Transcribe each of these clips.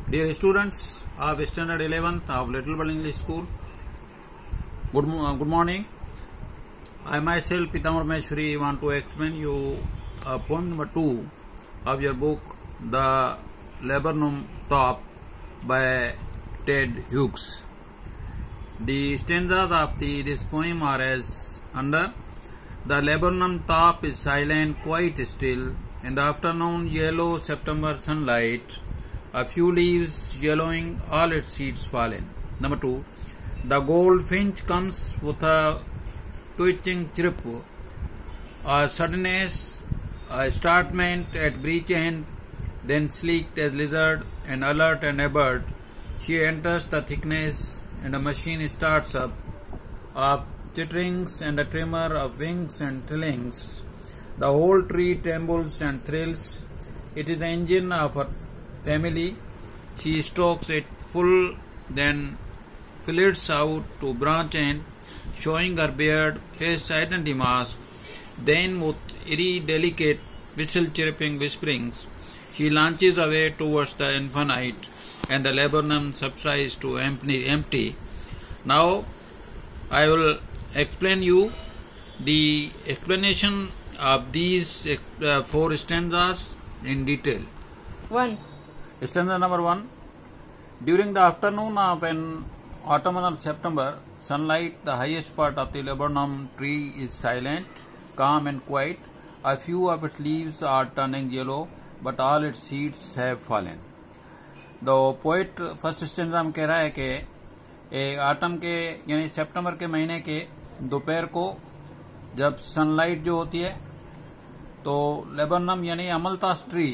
Dear students of Standard 11th of Little Bird English School, good morning. I myself, Pitamar Maheshwari, want to explain you poem number 2 of your book, The Laburnum Top by Ted Hughes. The stanzas of this poem are as under. The laburnum top is silent, quite still. In the afternoon, yellow September sunlight. A few leaves yellowing, all its seeds fallen. Number 2. The goldfinch comes with a twitching chirp, a suddenness, a startment at breech end, then sleek as lizard and alert and a bird. She enters the thickness and a machine starts up, of titterings and a tremor of wings and trillings. The whole tree trembles and thrills. It is the engine of her family. She strokes it full, then flits out to branch end, showing her beard, face identity mask. Then with eerie, delicate, whistle-chirping whisperings, she launches away towards the infinite, and the laburnum subsides to empty. Now, I will explain you the explanation of these 4 stanzas in detail. 1. Stanza number 1. During the afternoon of an autumnal September, sunlight, the highest part of the laburnum tree is silent, calm and quiet. A few of its leaves are turning yellow, but all its seeds have fallen. The poet first stanza में कह रहा है कि atom के यानी सितंबर के महीने के दोपहर को जब सनलाइट जो होती है तो लेबनम यानी अमलतास ट्री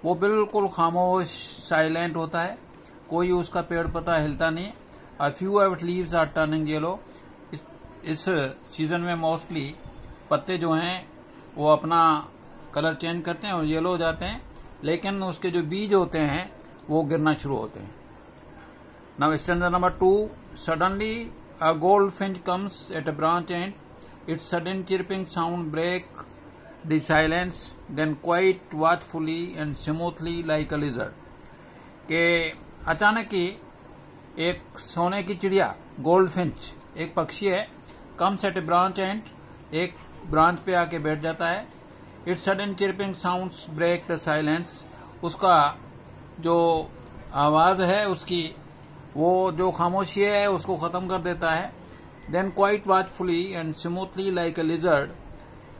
वो बिल्कुल खामोश साइलेंट होता है, कोई उसका पेड़ पत्ता हिलता नहीं. A few of leaves are turning yellow. इस सीजन में मोस्टली पत्ते जो हैं वो अपना कलर चेंज करते हैं और येलो हो जाते हैं, लेकिन उसके जो बीज होते हैं वो गिरना शुरू होते हैं. Now stanza number 2. Suddenly a goldfinch comes at a branch and its sudden chirping sound break the silence, then quite watchfully and smoothly like a lizard. के अचानक ही एक सोने की चिड़िया गोल्डफिंच एक पक्षी है, comes at a branch and एक ब्रांच पे आके बैठ जाता है. Its sudden chirping sounds break the silence. उसका जो आवाज है उसकी वो जो खामोशी है उसको खत्म कर देता है. Then quite watchfully and smoothly like a lizard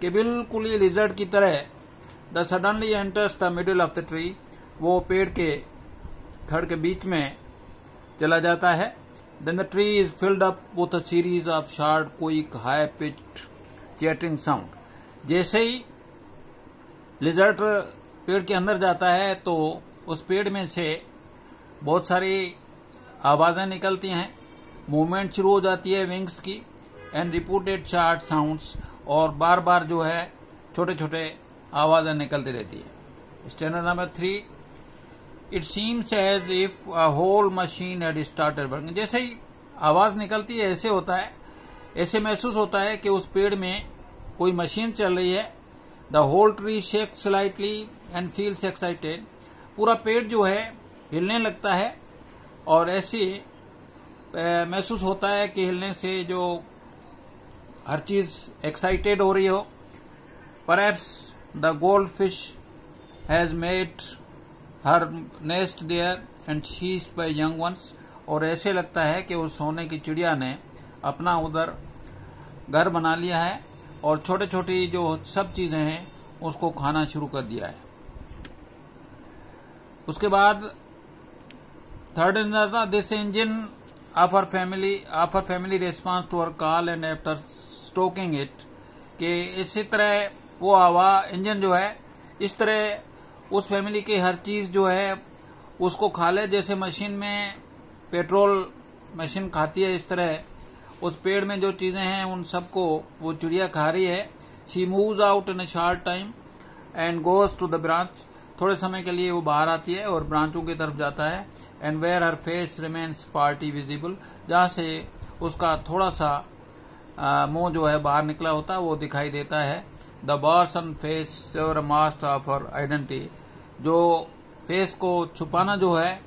कि बिल्कुल ही लिजर्ड की तरह. The suddenly enters the middle of the tree. वो पेड़ के थड़ के बीच में चला जाता है. Then the tree is filled up with a series of sharp quick high pitched chattering sound. जैसे ही लिजर्ड पेड़ के अंदर जाता है तो उस पेड़ में से बहुत सारी आवाजें निकलती हैं, मूवमेंट शुरू हो जाती है विंग्स की, एंड रिपीटेड शार्ट साउंड्स, और बार बार जो है छोटे छोटे आवाजें निकलती रहती है. Standard number 3. It seems as if a whole machine had started working. जैसे ही आवाज निकलती है ऐसे होता है, ऐसे महसूस होता है कि उस पेड़ में कोई मशीन चल रही है. The whole tree shakes slightly and feels excited. पूरा पेड़ जो है हिलने लगता है और ऐसे महसूस होता है कि हिलने से जो हर चीज एक्साइटेड हो रही हो. Perhaps the goldfish has made her nest there and seized by young ones. और ऐसे लगता है कि उस सोने की चिड़िया ने अपना उधर घर बना लिया है और छोटे छोटी जो सब चीजें हैं उसको खाना शुरू कर दिया है. उसके बाद third engine this engine of her family response to her call and after stoking it. कि इसी तरह वो इंजन जो है इस तरह उस फैमिली की हर चीज जो है उसको खा ले, जैसे मशीन में पेट्रोल मशीन खाती है, इस तरह उस पेड़ में जो चीजें हैं उन सबको वो चिड़िया खा रही है. She moves out in a short time and goes to the branch. थोड़े समय के लिए वो बाहर आती है और ब्रांचों की तरफ जाता है. And where her face remains partly visible. जहां से उसका थोड़ा सा मुंह जो है बाहर निकला होता है वो दिखाई देता है. द बॉर्सन फेस और मास्क ऑफ हर आइडेंटिटी. जो फेस को छुपाना जो है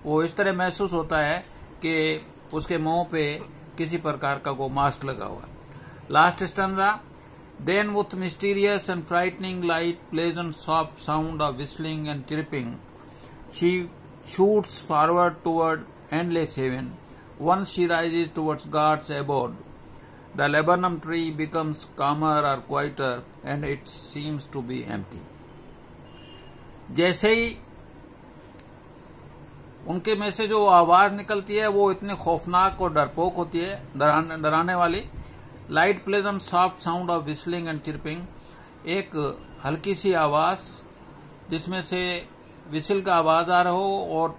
वो इस तरह महसूस होता है कि उसके मुंह पे किसी प्रकार का को मास्क लगा हुआ है। Last stanza, then with mysterious and frightening light pleasant soft sound of whistling and chirping she shoots forward toward endless heaven. Once she rises towards God's abode, the laburnum tree becomes calmer or quieter and it seems to be empty. जैसे ही उनके में से जो आवाज निकलती है वो इतनी खौफनाक और डरपोक होती है, डराने वाली। Light pleasant soft sound of whistling and chirping, एक हल्की सी आवाज जिसमें से विसिल का आवाज आ रहा हो और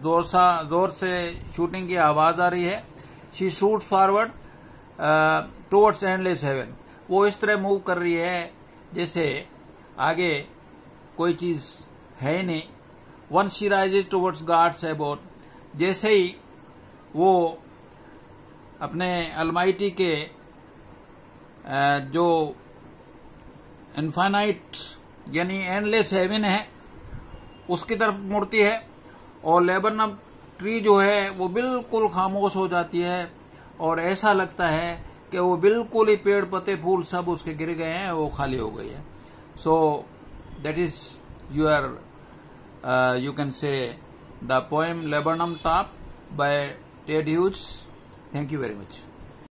जोर से शूटिंग की आवाज आ रही है। She shoot forward towards endless heaven, वो इस तरह मूव कर रही है जैसे आगे कोई चीज है ही नहीं। Once she rises towards God's abode, जैसे ही वो अपने अलमाइटी के जो इनफाइनाइट यानी एंडलेस हेवन है उसकी तरफ मुड़ती है, और लेबनम ट्री जो है वो बिल्कुल खामोश हो जाती है और ऐसा लगता है कि वो बिल्कुल ही पेड़ पत्ते फूल सब उसके गिर गए हैं, वो खाली हो गई है। So that is your you can say the poem Laburnum Top by Ted Hughes. Thank you very much.